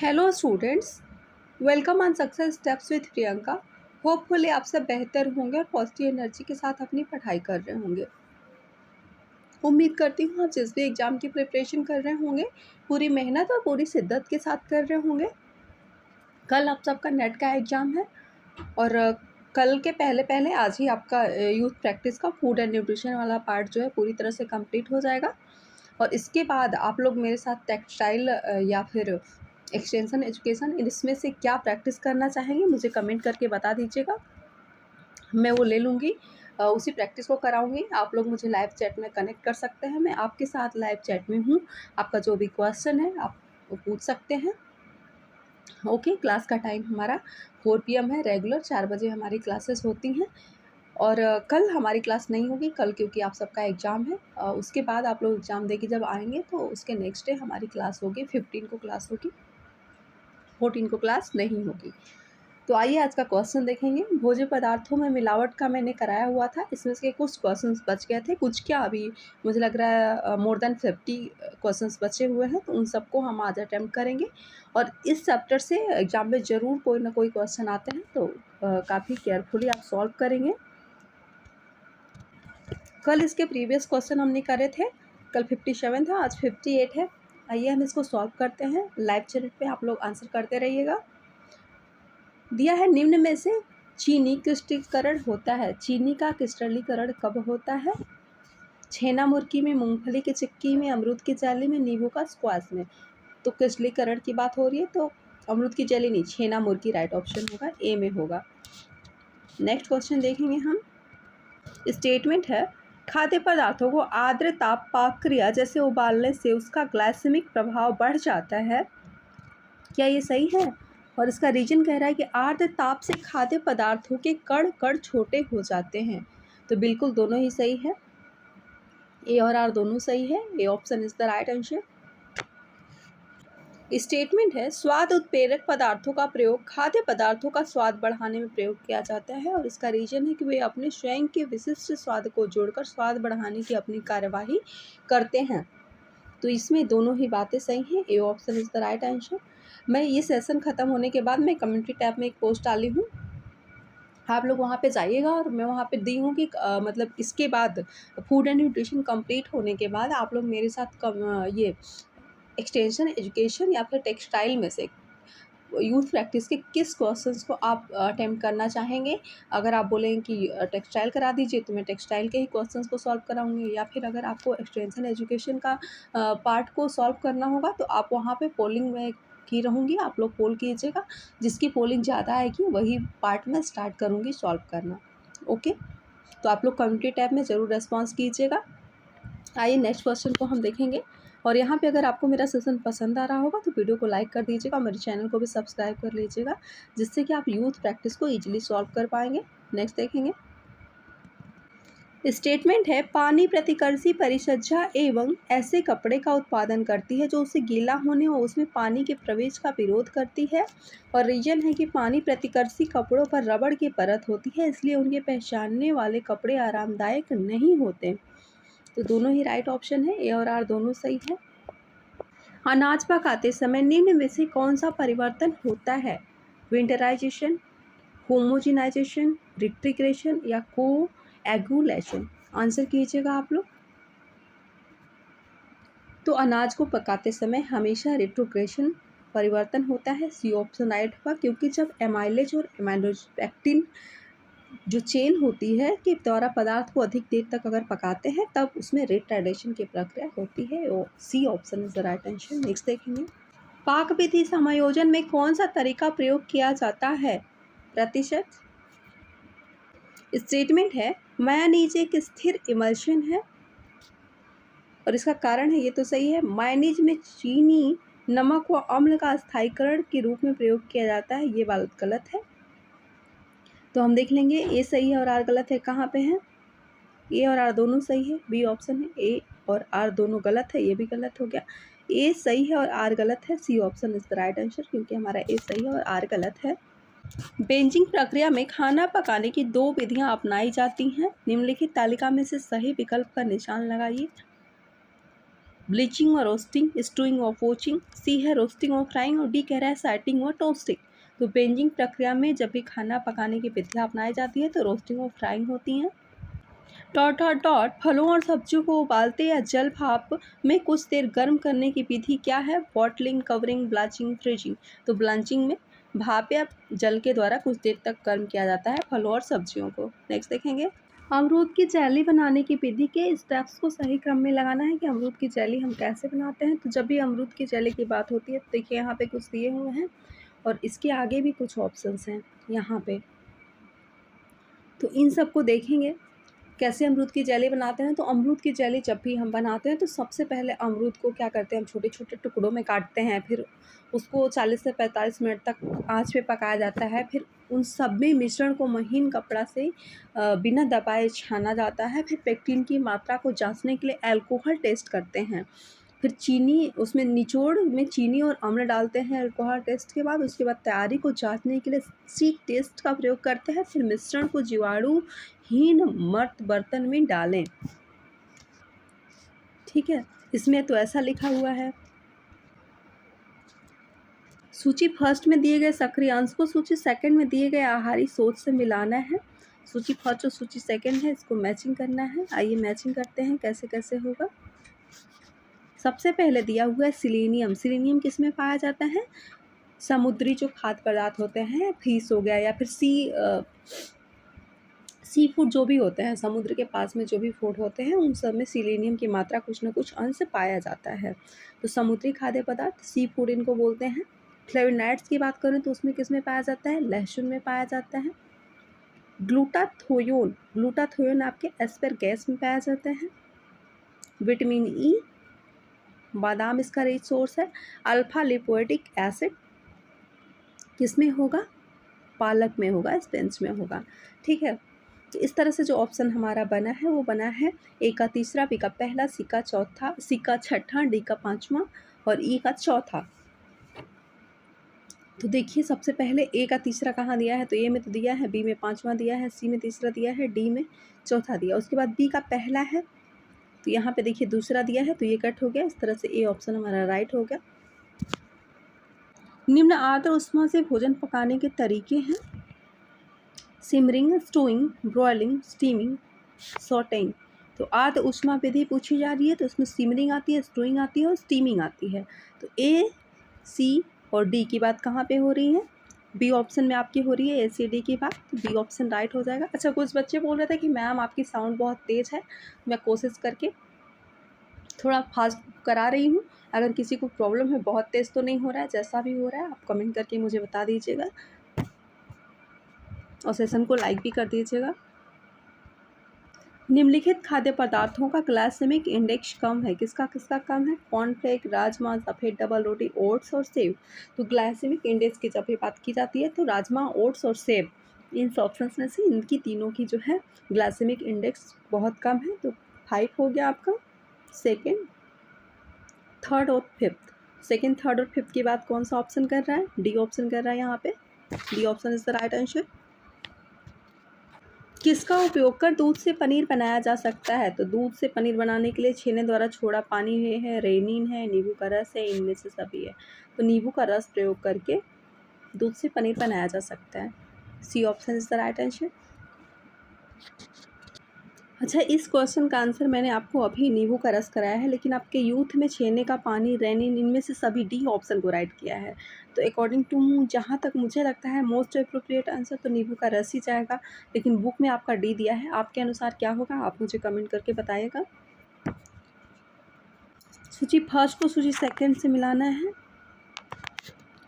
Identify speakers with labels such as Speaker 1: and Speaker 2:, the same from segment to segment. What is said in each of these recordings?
Speaker 1: Hello students, welcome on success steps with Priyanka. Hopefully आप सब बेहतर होंगे और पॉजिटिव एनर्जी के साथ अपनी पढ़ाई कर रहे होंगे। उम्मीद करती हूँ आप जिस भी एग्ज़ाम की प्रिपरेशन कर रहे होंगे पूरी मेहनत और पूरी शिद्दत के साथ कर रहे होंगे। कल आप सबका नेट का एग्ज़ाम है और कल के पहले पहले आज ही आपका यूथ प्रैक्टिस का फूड एंड न्यूट्रिशन वाला पार्ट जो है पूरी तरह से कंप्लीट हो जाएगा। और इसके बाद आप लोग मेरे साथ टेक्सटाइल या फिर एक्सटेंशन एजुकेशन इसमें से क्या प्रैक्टिस करना चाहेंगे मुझे कमेंट करके बता दीजिएगा। मैं वो ले लूँगी, उसी प्रैक्टिस को कराऊँगी। आप लोग मुझे लाइव चैट में कनेक्ट कर सकते हैं, मैं आपके साथ लाइव चैट में हूँ। आपका जो भी क्वेश्चन है आप वो पूछ सकते हैं। ओके, क्लास का टाइम हमारा 4 PM है। रेगुलर 4 बजे हमारी क्लासेस होती हैं और कल हमारी क्लास नहीं होगी कल, क्योंकि आप सबका एग्ज़ाम है। उसके बाद आप लोग एग्ज़ाम दे के जब आएंगे तो उसके नेक्स्ट डे हमारी क्लास होगी। 15 को क्लास होगी, 14 को क्लास नहीं होगी। तो आइए आज का क्वेश्चन देखेंगे। भोज्य पदार्थों में मिलावट का मैंने कराया हुआ था, इसमें से कुछ क्वेश्चंस बच गए थे, कुछ क्या अभी मुझे लग रहा है मोर देन 50 क्वेश्चंस बचे हुए हैं, तो उन सबको हम आज अटैम्प्ट करेंगे। और इस चैप्टर से एग्जाम में ज़रूर कोई ना कोई क्वेश्चन आते हैं, तो काफ़ी केयरफुली आप सॉल्व करेंगे। कल इसके प्रीवियस क्वेश्चन हमने करे थे, कल 57 था, आज 58 है। आइए हम इसको सॉल्व करते हैं। लाइव चैट पे आप लोग आंसर करते रहिएगा। दिया है निम्न में से चीनी क्रिस्टलीकरण होता है। चीनी का क्रिस्टलीकरण कब होता है? छेना मुर्की में, मूंगफली की चिक्की में, अमरूद की जेली में, नींबू का स्क्वाश में। तो क्रिस्टलीकरण की बात हो रही है, तो अमरूद की जेली नहीं, छेना मुर्की राइट ऑप्शन होगा, ए में होगा। नेक्स्ट क्वेश्चन देखेंगे हम। स्टेटमेंट है खाद्य पदार्थों को आर्द्र ताप प्रक्रिया जैसे उबालने से उसका ग्लाइसेमिक प्रभाव बढ़ जाता है, क्या ये सही है? और इसका रीजन कह रहा है कि आर्द्र ताप से खाद्य पदार्थों के कण कण छोटे हो जाते हैं। तो बिल्कुल दोनों ही सही है, ए और आर दोनों सही है। ए option is the right answer. Statement है स्वाद उत्प्रेरक पदार्थों का प्रयोग खाद्य पदार्थों का स्वाद बढ़ाने में प्रयोग किया जाता है, और इसका रीजन है कि वे अपने स्वयं के विशिष्ट स्वाद को जोड़कर स्वाद बढ़ाने की अपनी कार्यवाही करते हैं। तो इसमें दोनों ही बातें सही हैं। A option is the right answer. मैं ये सेशन ख़त्म होने के बाद मैं कम्युनिटी टैब में एक पोस्ट डाली हूँ, आप लोग वहाँ पे जाइएगा। और मैं वहाँ पे दी हूँ कि मतलब इसके बाद फूड एंड न्यूट्रिशन कंप्लीट होने के बाद आप लोग मेरे साथ ये एक्सटेंशन एजुकेशन या फिर टेक्सटाइल में से यूथ प्रैक्टिस के किस क्वेश्चंस को आप अटेम्प्ट करना चाहेंगे। अगर आप बोलेंगे कि टेक्सटाइल करा दीजिए तो मैं टेक्सटाइल के ही क्वेश्चंस को सॉल्व कराऊंगी, या फिर अगर आपको एक्सटेंशन एजुकेशन का पार्ट को सॉल्व करना होगा तो आप वहाँ पे पोलिंग में की रहूँगी, आप लोग पोल कीजिएगा। जिसकी पोलिंग ज़्यादा आएगी वही पार्ट में स्टार्ट करूँगी सॉल्व करना। ओके, तो आप लोग कम्युनिटी टैब में ज़रूर रेस्पॉन्स कीजिएगा। आइए नेक्स्ट क्वेश्चन को हम देखेंगे। और यहाँ पे अगर आपको मेरा सेशन पसंद आ रहा होगा तो वीडियो को लाइक कर दीजिएगा और मेरे चैनल को भी सब्सक्राइब कर लीजिएगा, जिससे कि आप यूथ प्रैक्टिस को इजीली सॉल्व कर पाएंगे। नेक्स्ट देखेंगे। स्टेटमेंट है पानी प्रतिकर्षी परिसज्जा एवं ऐसे कपड़े का उत्पादन करती है जो उसे गीला होने और उसमें पानी के प्रवेश का विरोध करती है। और रीजन है कि पानी प्रतिकर्षी कपड़ों पर रबड़ की परत होती है, इसलिए उनके पहचानने वाले कपड़े आरामदायक नहीं होते। तो दोनों ही राइट ऑप्शन है, ए और आर दोनों सही है। अनाज पकाते समय निम्न में से कौन सा परिवर्तन होता है? विंटराइजेशन, होमोजिनाइजेशन, रिट्रिग्रेशन या कोएगुलेशन। आंसर कीजिएगा आप लोग। तो अनाज को पकाते समय हमेशा रिट्रोग्रेशन परिवर्तन होता है, सी ऑप्शन राइट होगा, क्योंकि जब एमाइलेज और एमाइलोपेक्टिन जो चेन होती है कि द्वारा पदार्थ को अधिक देर तक अगर पकाते हैं तब उसमें रिट्राइडेशन की प्रक्रिया होती है। C option is the right answer. Next देखेंगे। पाक विधि समायोजन में कौन सा तरीका प्रयोग किया जाता है? प्रतिशत। स्टेटमेंट है मायोनीज एक स्थिर इमल्शन है, और इसका कारण है, ये तो सही है, मायोनीज में चीनी, नमक व अम्ल का स्थायीकरण के रूप में प्रयोग किया जाता है, ये बात गलत है। तो हम देख लेंगे ए सही है और आर गलत है, कहाँ पे है? ए और आर दोनों सही है, बी ऑप्शन है। ए और आर दोनों गलत है, ये भी गलत हो गया। ए सही है और आर गलत है, C option is the right answer, क्योंकि हमारा ए सही है और आर गलत है। बेंचिंग प्रक्रिया में खाना पकाने की 2 विधियां अपनाई जाती हैं, निम्नलिखित तालिका में से सही विकल्प का निशान लगाइए। ब्लीचिंग और रोस्टिंग, स्टूइंग और पोचिंग, सी है रोस्टिंग और फ्राइंग और डी कह रहा है सैटिंग और टोस्टिंग। तो बेंजिंग प्रक्रिया में जब भी खाना पकाने की विधियाँ अपनाई जाती है तो रोस्टिंग और फ्राइंग होती हैं। डॉट डॉट डॉट फलों और सब्जियों को उबालते या जल भाप में कुछ देर गर्म करने की विधि क्या है? Bottling, covering, blanching, freezing. तो ब्लांचिंग में भाप या जल के द्वारा कुछ देर तक गर्म किया जाता है फलों और सब्जियों को। नेक्स्ट देखेंगे, अमरूद की जेली बनाने की विधि के स्टेप्स को सही क्रम में लगाना है कि अमरूद की जेली हम कैसे बनाते हैं। तो जब भी अमरूद की जेली की बात होती है तो देखिए यहाँ पे कुछ दिए हुए हैं और इसके आगे भी कुछ ऑप्शंस हैं यहाँ पे, तो इन सबको देखेंगे कैसे अमरूद की जेली बनाते हैं। तो अमरूद की जेली जब भी हम बनाते हैं तो सबसे पहले अमरूद को क्या करते हैं, हम छोटे छोटे टुकड़ों में काटते हैं, फिर उसको 40 से 45 मिनट तक आंच पे पकाया जाता है। फिर उन सब में मिश्रण को महीन कपड़ा से बिना दबाए छाना जाता है। फिर पेक्टिन की मात्रा को जांचने के लिए अल्कोहल टेस्ट करते हैं। फिर चीनी, उसमें निचोड़ में चीनी और अम्ल डालते हैं अल्कोहल टेस्ट के बाद। उसके बाद तैयारी को जांचने के लिए सीक टेस्ट का प्रयोग करते हैं। फिर मिश्रण को जीवाणुहीन मर्द बर्तन में डालें। ठीक है, इसमें तो ऐसा लिखा हुआ है। सूची फर्स्ट में दिए गए सक्रिय अंश को सूची सेकंड में दिए गए आहारी स्रोत से मिलाना है। सूची फर्स्ट और सूची सेकंड है, इसको मैचिंग करना है। आइए मैचिंग करते हैं कैसे कैसे होगा। सबसे पहले दिया हुआ है सिलीनियम। सिलीनियम किस में पाया जाता है? समुद्री जो खाद्य पदार्थ होते हैं, फिश हो गया या फिर सी फूड जो भी होते हैं, समुद्र के पास में जो भी फूड होते हैं उन सब में सिलीनियम की मात्रा कुछ न कुछ अंश पाया जाता है। तो समुद्री खाद्य पदार्थ सी फूड इनको बोलते हैं। फ्लेवोनॉइड्स की बात करें तो उसमें किस में पाया जाता है? लहसुन में पाया जाता है। ग्लूटाथोयोन, ग्लूटाथोयोन आपके एस्परगैस में पाया जाता है। विटामिन ई, बादाम इसका रिच सोर्स है। अल्फा लिपोइक एसिड किस में होगा? पालक में होगा, स्पिनच में होगा। ठीक है, तो इस तरह से जो ऑप्शन हमारा बना है वो बना है ए का तीसरा, बी का पहला, सी का चौथा, सी का छठा, डी का पांचवा और ई का चौथा। तो देखिए सबसे पहले ए का तीसरा कहाँ दिया है? तो ए में तो दिया है, बी में पांचवा दिया है, सी में तीसरा दिया है, डी में चौथा दिया। उसके बाद बी का पहला है तो यहाँ पे देखिए दूसरा दिया है तो ये कट हो गया। इस तरह से ए ऑप्शन हमारा राइट हो गया। निम्न आर्द्र उष्मा से भोजन पकाने के तरीके हैं: सिमरिंग, स्टोइंग, ब्रॉयलिंग, स्टीमिंग, सॉटेइंग। तो आर्द्र उष्मा विधि पूछी जा रही है तो उसमें सिमरिंग आती है, स्टोइंग आती है और स्टीमिंग आती है। तो ए, सी और डी की बात कहाँ पे हो रही है? बी ऑप्शन में आपकी हो रही है ए सी डी की बात, तो बी ऑप्शन राइट हो जाएगा। अच्छा, कुछ बच्चे बोल रहे थे कि मैम आपकी साउंड बहुत तेज़ है, मैं कोशिश करके थोड़ा फास्ट करा रही हूँ। अगर किसी को प्रॉब्लम है, बहुत तेज़ तो नहीं हो रहा है, जैसा भी हो रहा है आप कमेंट करके मुझे बता दीजिएगा और सेशन को लाइक भी कर दीजिएगा। निम्नलिखित खाद्य पदार्थों का ग्लाइसेमिक इंडेक्स कम है। किसका किसका कम है? कॉर्नफ्लेक्स, राजमा, सफ़ेद डबल रोटी, ओट्स और सेब। तो ग्लाइसेमिक इंडेक्स की जब भी बात की जाती है तो राजमा, ओट्स और सेब, इन ऑप्शंस में से इनकी तीनों की जो है ग्लाइसेमिक इंडेक्स बहुत कम है। तो 5 हो गया आपका। सेकेंड, थर्ड और फिफ्थ, सेकेंड, थर्ड और फिफ्थ की बात कौन सा ऑप्शन कर रहा है? डी ऑप्शन कर रहा है यहाँ पे। D option is the right answer. किसका उपयोग कर दूध से पनीर बनाया जा सकता है? तो दूध से पनीर बनाने के लिए छेने द्वारा छोड़ा पानी है, रेनिन है, नींबू का रस है, इनमें से सभी है। तो नींबू का रस प्रयोग करके दूध से पनीर बनाया जा सकता है। C option is the right answer. अच्छा, इस क्वेश्चन का आंसर मैंने आपको अभी नींबू का रस कराया है, लेकिन आपके यूथ में छेने का पानी, रेनिन, इनमें से सभी डी ऑप्शन को राइट किया है। तो अकॉर्डिंग टू जहाँ तक मुझे लगता है मोस्ट अप्रोप्रिएट आंसर तो नींबू का रस ही जाएगा, लेकिन बुक में आपका डी दिया है। आपके अनुसार क्या होगा आप मुझे कमेंट करके बताइएगा। सूची फर्स्ट को सूची सेकंड से मिलाना है।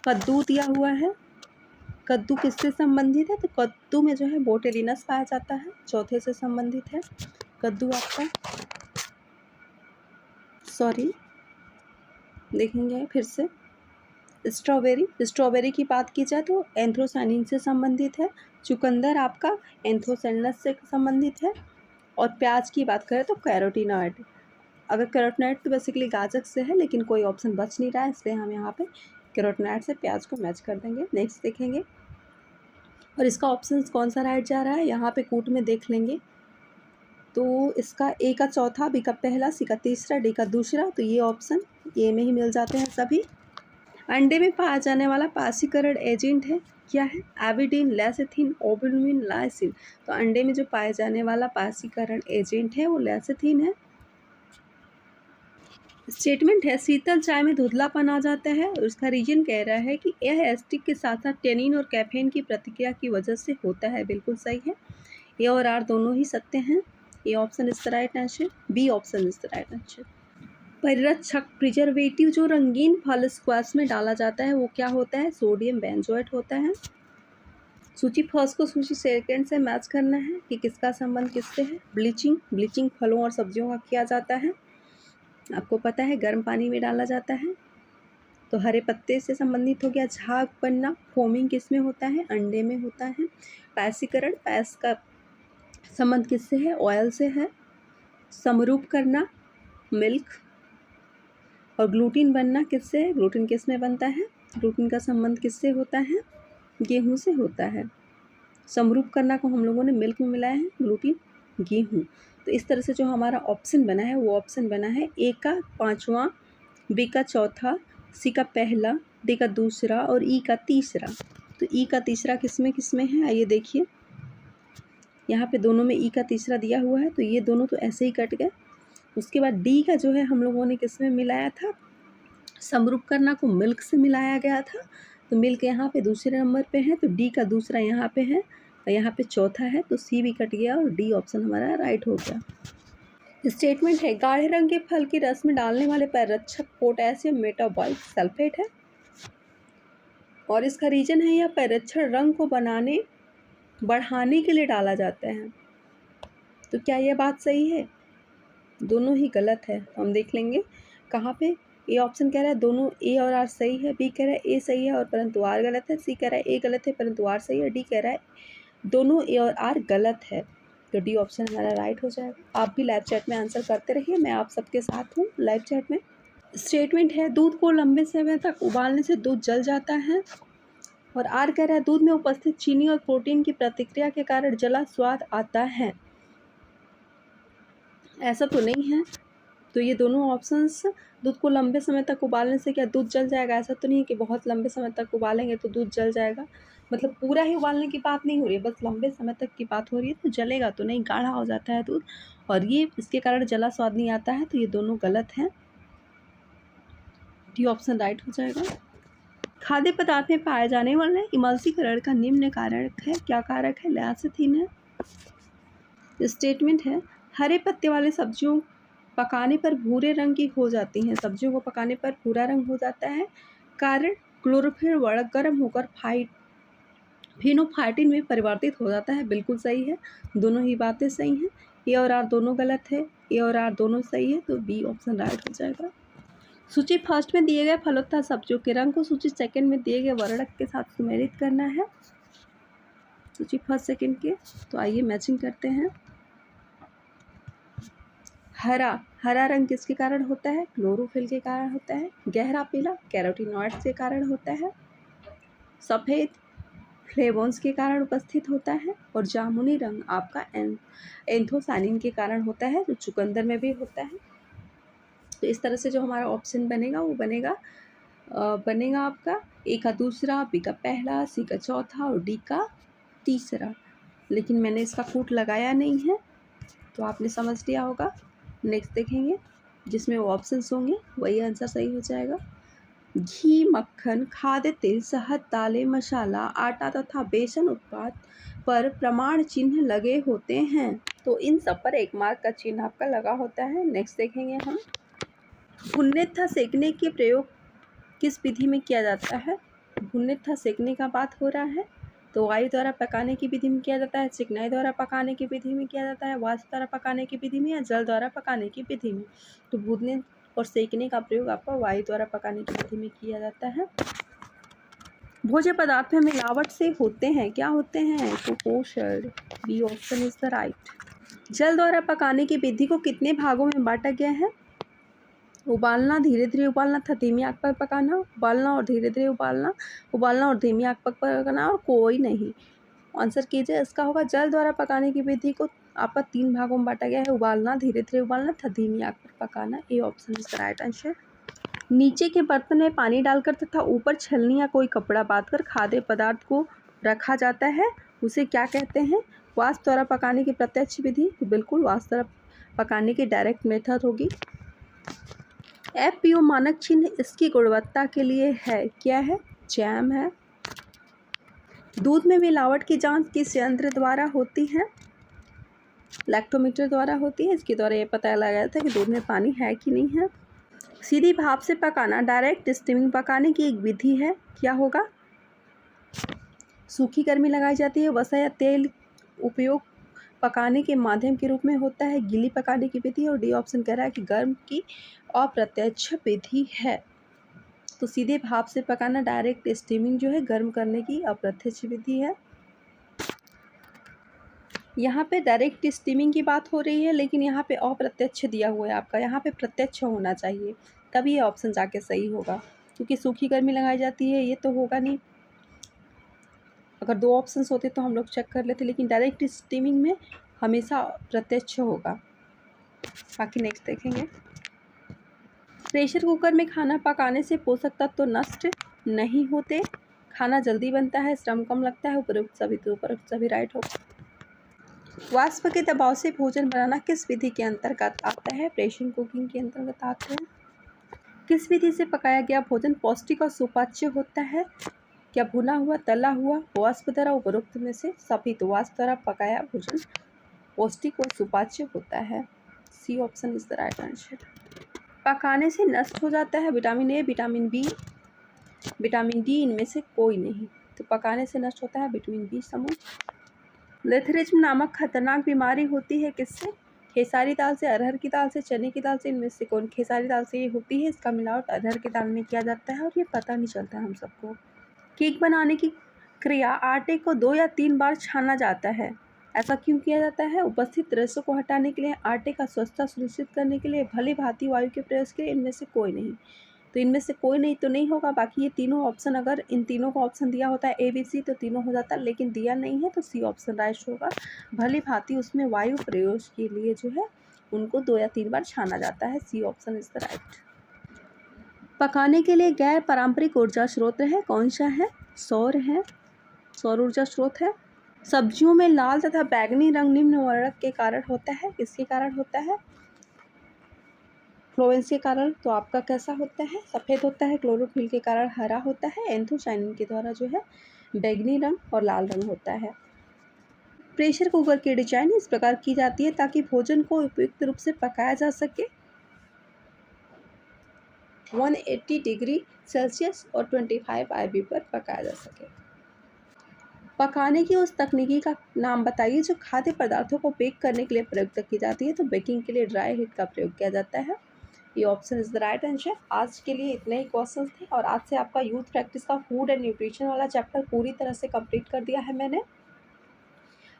Speaker 1: कद्दू दिया हुआ है, कद्दू किससे संबंधित है? तो कद्दू में जो है बोटेलिनस पाया जाता है, चौथे से संबंधित है कद्दू आपका। सॉरी, देखेंगे फिर से। स्ट्रॉबेरी, स्ट्रॉबेरी की बात की जाए तो एंथ्रोसाइनिन से संबंधित है। चुकंदर आपका एंथ्रोसेनस से संबंधित है। और प्याज की बात करें तो कैरोटीनॉइड। अगर कैरोटीनॉइड तो बेसिकली गाजर से है, लेकिन कोई ऑप्शन बच नहीं रहा है, इसलिए हम यहाँ पे कैरोटीनॉइड से प्याज को मैच कर देंगे। नेक्स्ट देखेंगे, और इसका ऑप्शन कौन सा राइट जा रहा है यहाँ पे कूट में देख लेंगे। तो इसका ए का चौथा, बी का पहला, सी का तीसरा, डी का दूसरा, तो ये ऑप्शन ए में ही मिल जाते हैं सभी। अंडे में पाया जाने वाला पासीकरण एजेंट है, क्या है? एविडीन, लेसिथिन, ओबुल्मिन, लाइसिन। तो अंडे में जो पाया जाने वाला पासीकरण एजेंट है वो लेसिथिन है। स्टेटमेंट है शीतल चाय में धुंधलापन आ जाता है और उसका रीजन कह रहा है कि यह एसिटिक के साथ साथ टेनिन और कैफीन की प्रतिक्रिया की वजह से होता है। बिल्कुल सही है, ए और आर दोनों ही सत्य हैं। A option is the right answer, B option is the right answer. परिरक्षक प्रिजर्वेटिव जो रंगीन फल स्क्वैश में डाला जाता है वो क्या होता है? सोडियम बेंजोएट होता है। सूची फर्स्ट को सूची सेकंड से मैच करना है कि किसका संबंध किससे है। ब्लीचिंग फलों और सब्जियों का किया जाता है, आपको पता है गर्म पानी में डाला जाता है। तो हरे पत्ते से संबंधित हो गया। झाग बनना, फोमिंग किस में होता है? अंडे में होता है। पैसीकरण, पैस का संबंध किससे है? ऑयल से है। समरूप करना, मिल्क। और ग्लूटीन बनना किससे है? ग्लूटीन किस में बनता है? ग्लूटीन का संबंध किससे होता है? गेहूं से होता है। समरूप करना को हम लोगों ने मिल्क में मिलाया है, ग्लूटीन गेहूं। तो इस तरह से जो हमारा ऑप्शन बना है वो ऑप्शन बना है ए का पांचवा, बी का चौथा, सी का पहला, डी का दूसरा और ई का तीसरा। तो ई का तीसरा किस में है? आइए देखिए, यहाँ पे दोनों में ई का तीसरा दिया हुआ है, तो ये दोनों तो ऐसे ही कट गए। उसके बाद डी का जो है हम लोगों ने किस में मिलाया था? समरूप करना को मिल्क से मिलाया गया था, तो मिल्क यहाँ पे दूसरे नंबर पे है, तो डी का दूसरा यहाँ पे है और यहाँ पे चौथा है, तो सी भी कट गया और डी ऑप्शन हमारा राइट हो गया। स्टेटमेंट है गाढ़े रंग के फल के रस में डालने वाले परिरक्षक पोटेशियम मेटाबॉलिक सल्फेट है और इसका रीजन है यह परिरक्षण रंग को बढ़ाने के लिए डाला जाता है। तो क्या यह बात सही है? दोनों ही गलत है। तो हम देख लेंगे कहाँ पे। ए ऑप्शन कह रहा है दोनों ए और आर सही है, बी कह रहा है ए सही है और परंतु आर गलत है, सी कह रहा है ए गलत है परंतु आर सही है, डी कह रहा है दोनों ए और आर गलत है। तो डी ऑप्शन हमारा राइट हो जाएगा। आप भी लाइव चैट में आंसर करते रहिए, मैं आप सबके साथ हूँ लाइव चैट में। स्टेटमेंट है दूध को लंबे समय तक उबालने से दूध जल जाता है और आर कह रहा है दूध में उपस्थित चीनी और प्रोटीन की प्रतिक्रिया के कारण जला स्वाद आता है। ऐसा तो नहीं है, तो ये दोनों ऑप्शंस, दूध को लंबे समय तक उबालने से क्या दूध जल जाएगा? ऐसा तो नहीं है कि बहुत लंबे समय तक उबालेंगे तो दूध जल जाएगा, मतलब पूरा ही उबालने की बात नहीं हो रही है, बस लंबे समय तक की बात हो रही है। तो जलेगा तो नहीं, गाढ़ा हो जाता है दूध और ये इसके कारण जला स्वाद नहीं आता है। तो ये दोनों गलत हैं, डी ऑप्शन राइट हो जाएगा। खाद्य पदार्थ में पाए जाने वाले इमल्सीकरण का निम्न कारक है, क्या कारक है? लेसिथिन है। स्टेटमेंट है हरे पत्ते वाले सब्जियों पकाने पर भूरे रंग की हो जाती हैं, सब्जियों को पकाने पर भूरा रंग हो जाता है, कारण क्लोरोफिल वर्णक गर्म होकर फिनोफाइटिन में परिवर्तित हो जाता है। बिल्कुल सही है, दोनों ही बातें सही हैं। ए और आर दोनों गलत है, ए और आर दोनों सही है, तो बी ऑप्शन राइट हो जाएगा। सूची फर्स्ट में दिए गए फलों तथा सब्जियों के रंग को सूची सेकंड में दिए गए वर्णक के साथ सुमेलित करना है, सूची फर्स्ट सेकंड के। तो आइए मैचिंग करते हैं। हरा रंग किसके कारण होता है? क्लोरोफिल के कारण होता है। गहरा पीला कैरोटीनॉइड्स के कारण होता है। सफ़ेद फ्लेवोन्स के कारण उपस्थित होता है और जामुनी रंग आपका एंथोसानिन के कारण होता है, जो चुकंदर में भी होता है। तो इस तरह से जो हमारा ऑप्शन बनेगा वो बनेगा आपका ए का दूसरा, बी का पहला, सी का चौथा और डी का तीसरा। लेकिन मैंने इसका कूट लगाया नहीं है, तो आपने समझ लिया होगा। नेक्स्ट देखेंगे, जिसमें वो ऑप्शंस होंगे वही आंसर सही हो जाएगा। घी, मक्खन, खाद्य तेल, शहद, दालें, मसाला, आटा तथा बेसन उत्पाद पर प्रमाण चिन्ह लगे होते हैं, तो इन सब पर एक मार्क का चिन्ह आपका लगा होता है। नेक्स्ट देखेंगे हम, भुनने तथा सेकने के प्रयोग किस विधि में किया जाता है? भुनने तथा सेकने का बात हो रहा है, तो वायु द्वारा पकाने की विधि में किया जाता है, चिकनाई द्वारा पकाने की विधि में किया जाता है, वाष्प द्वारा पकाने की विधि में या जल द्वारा पकाने की विधि में। तो भूनने और सेकने का प्रयोग आपका वायु द्वारा पकाने की विधि में किया जाता है। भोज्य पदार्थ में मिलावट से होते हैं, क्या होते हैं? कुपोषण, B option is the right. जल द्वारा पकाने की विधि को कितने भागों में बांटा गया है? उबालना, धीरे धीरे उबालना था धीमी आग पर पकाना, उबालना और धीरे धीरे उबालना, उबालना और धीमी आग पर पकाना और कोई नहीं। आंसर कीजिए, इसका होगा जल द्वारा पकाने की विधि को आपका 3 भागों में बांटा गया है। उबालना, धीरे धीरे उबालना तथा धीमी आंच पर पकाना। ए option is the right answer. नीचे के बर्तन में पानी डालकर तथा ऊपर छलनी या कोई कपड़ा बांधकर खाद्य पदार्थ को रखा जाता है, उसे क्या कहते हैं? वाष्प द्वारा पकाने की प्रत्यक्ष विधि। तो बिल्कुल वाष्प द्वारा पकाने की डायरेक्ट मेथड होगी। FPO मानक चिन्ह इसकी गुणवत्ता के लिए है, क्या है? जैम है। दूध में मिलावट की जांच किस यंत्र द्वारा होती है? लैक्टोमीटर द्वारा होती है। इसके द्वारा ये पता लगाया जाता है कि दूध में पानी है कि नहीं है। सीधी भाप से पकाना डायरेक्ट स्टीमिंग पकाने की एक विधि है, क्या होगा? सूखी गर्मी लगाई जाती है। वसा या तेल उपयोग पकाने के माध्यम के रूप में होता है, गीली पकाने की विधि। और डी ऑप्शन कह रहा है कि गर्म की अप्रत्यक्ष विधि है। तो सीधे भाप से पकाना डायरेक्ट स्टीमिंग जो है गर्म करने की अप्रत्यक्ष विधि है। यहाँ पे डायरेक्ट स्टीमिंग की बात हो रही है, लेकिन यहाँ पे अप्रत्यक्ष दिया हुआ है आपका, यहाँ पे प्रत्यक्ष होना चाहिए, तभी ये ऑप्शन जाके सही होगा। क्योंकि सूखी गर्मी लगाई जाती है, ये तो होगा नहीं। अगर 2 ऑप्शंस होते तो हम लोग चेक कर लेते, लेकिन डायरेक्ट स्टीमिंग में हमेशा प्रत्यक्ष होगा। बाकी नेक्स्ट देखेंगे। प्रेशर कुकर में खाना पकाने से पोषक तत्व तो नष्ट नहीं होते, खाना जल्दी बनता है, श्रम कम लगता है। उपरोक्त सभी तो उपरोक्त सभी राइट होगा। वाष्प के दबाव से भोजन बनाना किस विधि के अंतर्गत आता है? प्रेशर कुकिंग के अंतर्गत आता है। किस विधि से पकाया गया भोजन पौष्टिक और सुपाच्य होता है? क्या भुना हुआ, तला हुआ, वाष्प द्वारा? उपरोक्त में से सभी। तो वाष्प द्वारा पकाया भोजन पौष्टिक और सुपाच्य होता है। C option is the right answer. पकाने से नष्ट हो जाता है vitamin A, vitamin B, vitamin D, इनमें से कोई नहीं। तो पकाने से नष्ट होता है विटामिन बी समूह। लेथरिज्म नामक खतरनाक बीमारी होती है किससे? खेसारी दाल से, अरहर की दाल से, चने की दाल से, इनमें से कौन? खेसारी दाल से ये होती है। इसका मिलावट अरहर की दाल में किया जाता है और ये पता नहीं चलता है हम सबको। केक बनाने की क्रिया आटे को 2 या 3 बार छाना जाता है, ऐसा क्यों किया जाता है? उपस्थित रसों को हटाने के लिए, आटे का स्वच्छता सुनिश्चित करने के लिए, भली भांति वायु के प्रवेश के लिए, इनमें से कोई नहीं। तो इनमें से कोई नहीं तो नहीं होगा। बाकी ये तीनों ऑप्शन, अगर इन तीनों का ऑप्शन दिया होता है ABC तो तीनों हो जाता, लेकिन दिया नहीं है तो सी ऑप्शन राइट होगा। भली भांति उसमें वायु प्रयोग के लिए जो है उनको 2 या 3 बार छाना जाता है। C option is the right. पकाने के लिए गैर पारंपरिक ऊर्जा स्रोत है, कौन सा है? सौर है, सौर ऊर्जा स्रोत है। सब्जियों में लाल तथा बैंगनी रंग निम्न वर्णक के कारण होता है, किसके कारण होता है? फ्लोरेंस के कारण। तो आपका कैसा होता है? सफ़ेद होता है। क्लोरोफिल के कारण हरा होता है। एंथोसाइनिन के द्वारा जो है बैंगनी रंग और लाल रंग होता है। प्रेशर कुकर की डिजाइन इस प्रकार की जाती है ताकि भोजन को उपयुक्त रूप से पकाया जा सके। 180 डिग्री सेल्सियस और 25 IB पर पकाया जा सके। पकाने की उस तकनीकी का नाम बताइए जो खाद्य पदार्थों को बेक करने के लिए प्रयुक्त की जाती है। तो बेकिंग के लिए ड्राई हीट का प्रयोग किया जाता है। ये option is the right answer. आज के लिए इतने ही क्वेश्चंस थे और आज से आपका यूथ प्रैक्टिस का फूड एंड न्यूट्रिशन वाला चैप्टर पूरी तरह से कंप्लीट कर दिया है मैंने।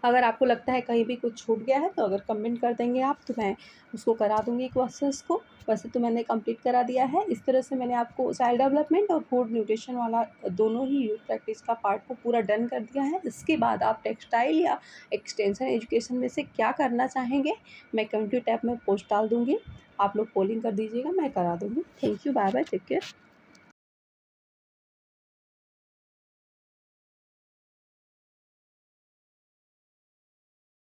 Speaker 1: अगर आपको लगता है कहीं भी कुछ छूट गया है तो अगर कमेंट कर देंगे आप तो मैं उसको करा दूंगी क्वेश्चंस को। वैसे तो मैंने कंप्लीट करा दिया है। इस तरह से मैंने आपको चाइल्ड डेवलपमेंट और फूड न्यूट्रिशन वाला दोनों ही यूथ प्रैक्टिस का पार्ट को पूरा डन कर दिया है। इसके बाद आप टेक्सटाइल या एक्सटेंशन एजुकेशन में से क्या करना चाहेंगे मैं कम्युनिटी टैब में पोस्ट डाल दूँगी, आप लोग पोलिंग कर दीजिएगा, मैं करा दूँगी। Thank you, bye bye, take care.